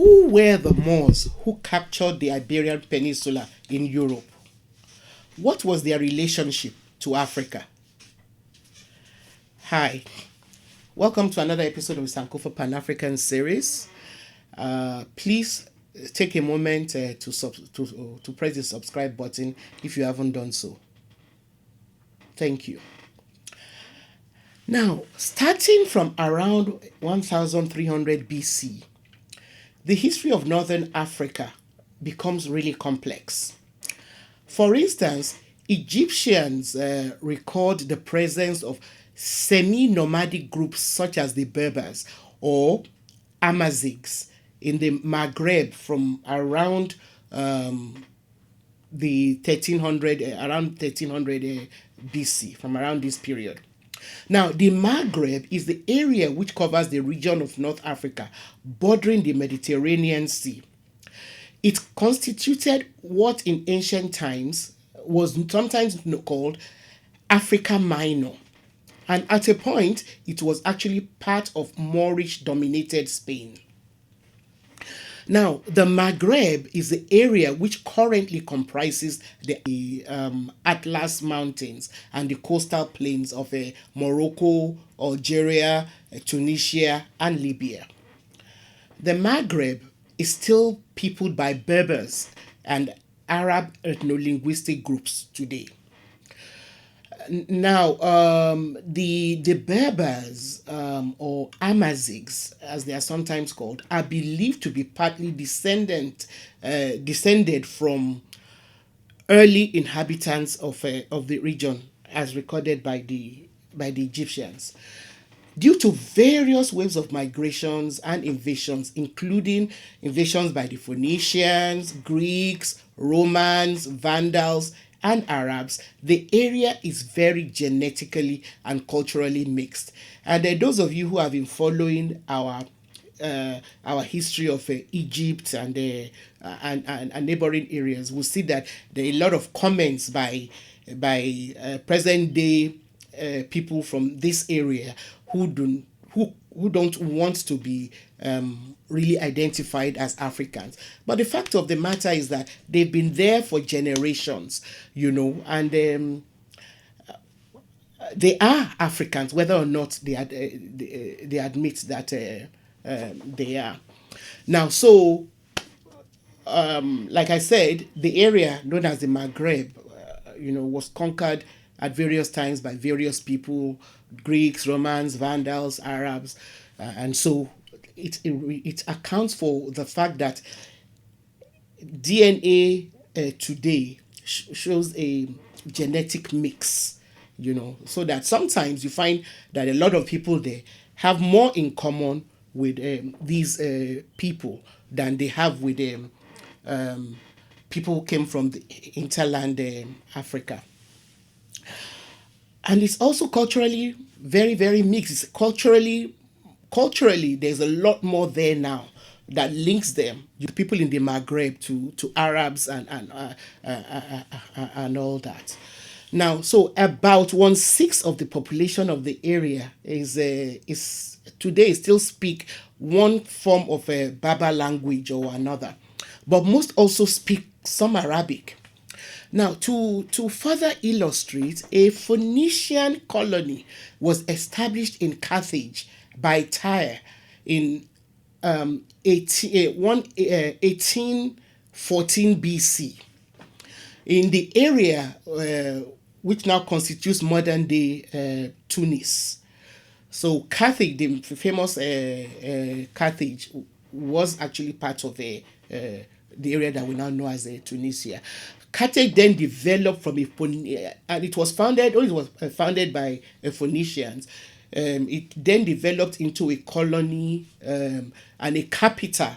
who were the Moors who captured the Iberian Peninsula in Europe? What was their relationship to Africa? Hi, welcome to another episode of the Sankofa Pan-African series. Please take a moment to press the subscribe button if you haven't done so. Thank you. Now, starting from around 1300 BC, the history of Northern Africa becomes really complex. For instance, Egyptians record the presence of semi-nomadic groups such as the Berbers or Amazighs in the Maghreb from around the 1300 BC, from around this period. Now, the Maghreb is the area which covers the region of North Africa bordering the Mediterranean Sea. It constituted what in ancient times was sometimes called Africa Minor. And at a point, it was actually part of Moorish-dominated Spain. Now, the Maghreb is the area which currently comprises the Atlas Mountains and the coastal plains of Morocco, Algeria, Tunisia, and Libya. The Maghreb is still peopled by Berbers and Arab ethno-linguistic groups today. Now, the Berbers or Amazighs, as they are sometimes called, are believed to be partly descended from early inhabitants of the region, as recorded by the Egyptians. Due to various waves of migrations and invasions, including invasions by the Phoenicians, Greeks, Romans, Vandals, and Arabs, the area is very genetically and culturally mixed. And those of you who have been following our history of Egypt and neighboring areas will see that there are a lot of comments by present day people from this area who don't want to be really identified as Africans. But the fact of the matter is that they've been there for generations, and they are Africans, whether or not they admit that they are. Now, so, like I said, the area known as the Maghreb, was conquered at various times by various people, Greeks, Romans, Vandals, Arabs, and so it accounts for the fact that DNA today shows a genetic mix, so that sometimes you find that a lot of people there have more in common with these people than they have with people who came from the hinterland Africa. And it's also culturally very, very mixed. It's culturally, there's a lot more there now that links them, people in the Maghreb, to Arabs and all that. Now, so about 1/6 of the population of the area is today still speak one form of a Berber language or another, but most also speak some Arabic. Now, to further illustrate, a Phoenician colony was established in Carthage by Tyre in 1814 BC in the area which now constitutes modern-day Tunis. So Carthage, the famous Carthage, was actually part of the area that we now know as Tunisia. Carthage then developed from and it was founded by Phoenicians. It then developed into a colony and a capital,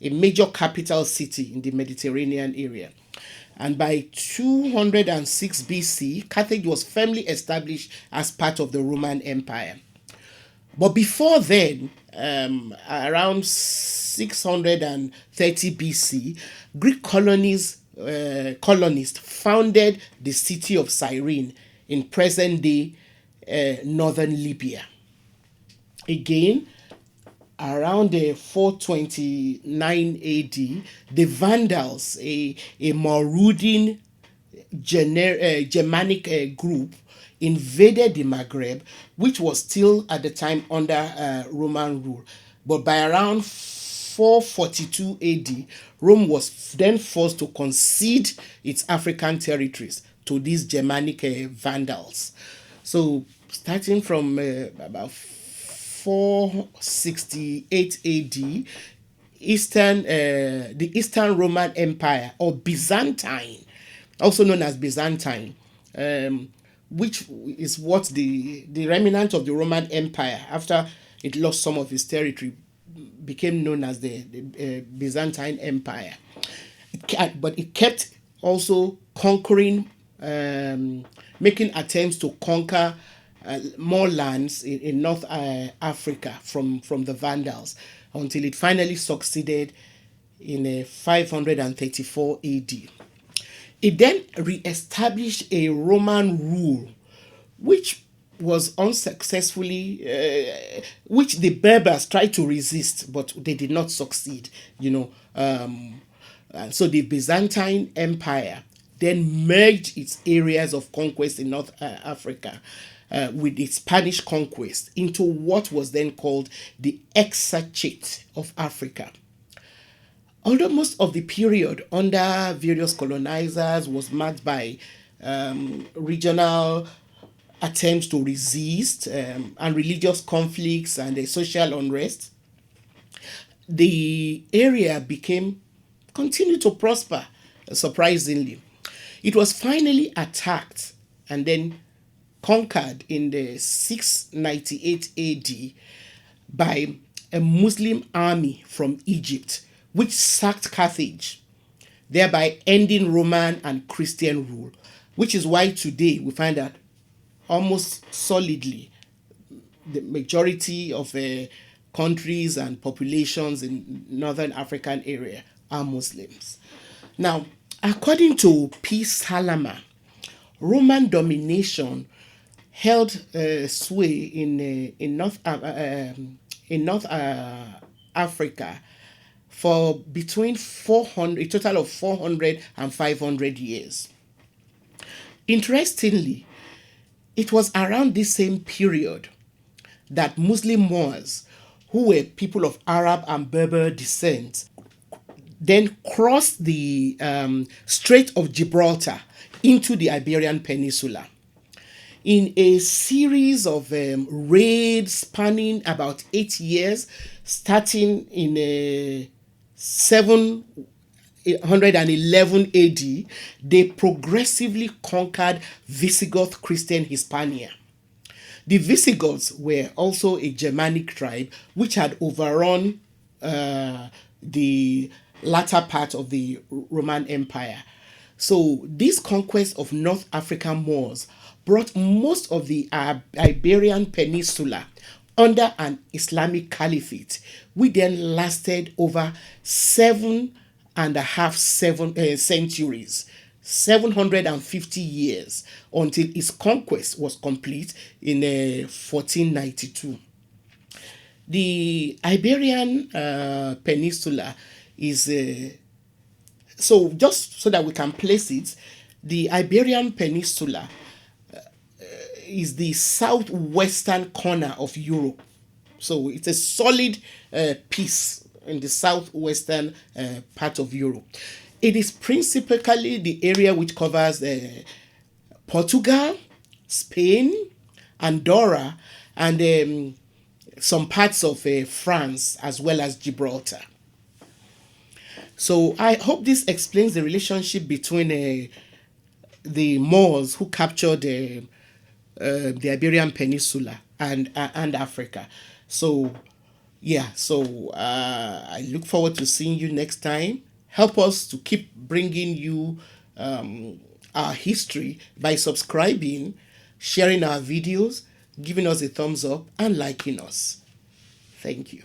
a major capital city in the Mediterranean area. And by 206 BC, Carthage was firmly established as part of the Roman Empire. But before then, around 630 BC, Greek colonists founded the city of Cyrene in present-day northern Libya. Again, around 429 AD, the Vandals, a marauding Germanic group, invaded the Maghreb, which was still at the time under Roman rule. But by around 442 AD, Rome was then forced to concede its African territories to these Germanic Vandals. So, starting from about 468 AD, the Eastern Roman Empire, or Byzantine, also known as Byzantine, which is what the remnant of the Roman Empire, after it lost some of its territory, became known as the Byzantine Empire. But it kept also conquering, making attempts to conquer more lands in North Africa from the Vandals, until it finally succeeded in 534 AD. It then re-established a Roman rule, which was unsuccessfully, which the Berbers tried to resist, but they did not succeed. And so the Byzantine Empire then merged its areas of conquest in North Africa with its Spanish conquest into what was then called the Exarchate of Africa. Although most of the period under various colonizers was marked by regional attempts to resist, and religious conflicts and social unrest, the area continued to prosper, surprisingly. It was finally attacked and then conquered in the 698 AD by a Muslim army from Egypt, which sacked Carthage, thereby ending Roman and Christian rule, which is why today we find that almost solidly the majority of countries and populations in northern African area are Muslims. Now, according to P. Salama, Roman domination held sway in North Africa for between 400, a total of 400 and 500 years. Interestingly, it was around this same period that Muslim Moors, who were people of Arab and Berber descent, then crossed the Strait of Gibraltar into the Iberian Peninsula. In a series of raids spanning about 8 years, starting in 711 AD, they progressively conquered Visigoth Christian Hispania. The Visigoths were also a Germanic tribe which had overrun the latter part of the Roman Empire. So this conquest of North African Moors brought most of the Iberian Peninsula under an Islamic caliphate, which then lasted over 7.5 centuries, 750 years, until its conquest was complete in 1492. The Iberian Peninsula is so just so that we can place it, the Iberian Peninsula is the southwestern corner of Europe. So it's a solid piece in the southwestern part of Europe. It is principally the area which covers Portugal, Spain, Andorra, and some parts of France, as well as Gibraltar. So I hope this explains the relationship between the Moors who captured the Iberian Peninsula and Africa. So yeah, so I look forward to seeing you next time. Help us to keep bringing you our history by subscribing, sharing our videos, giving us a thumbs up, and liking us. Thank you.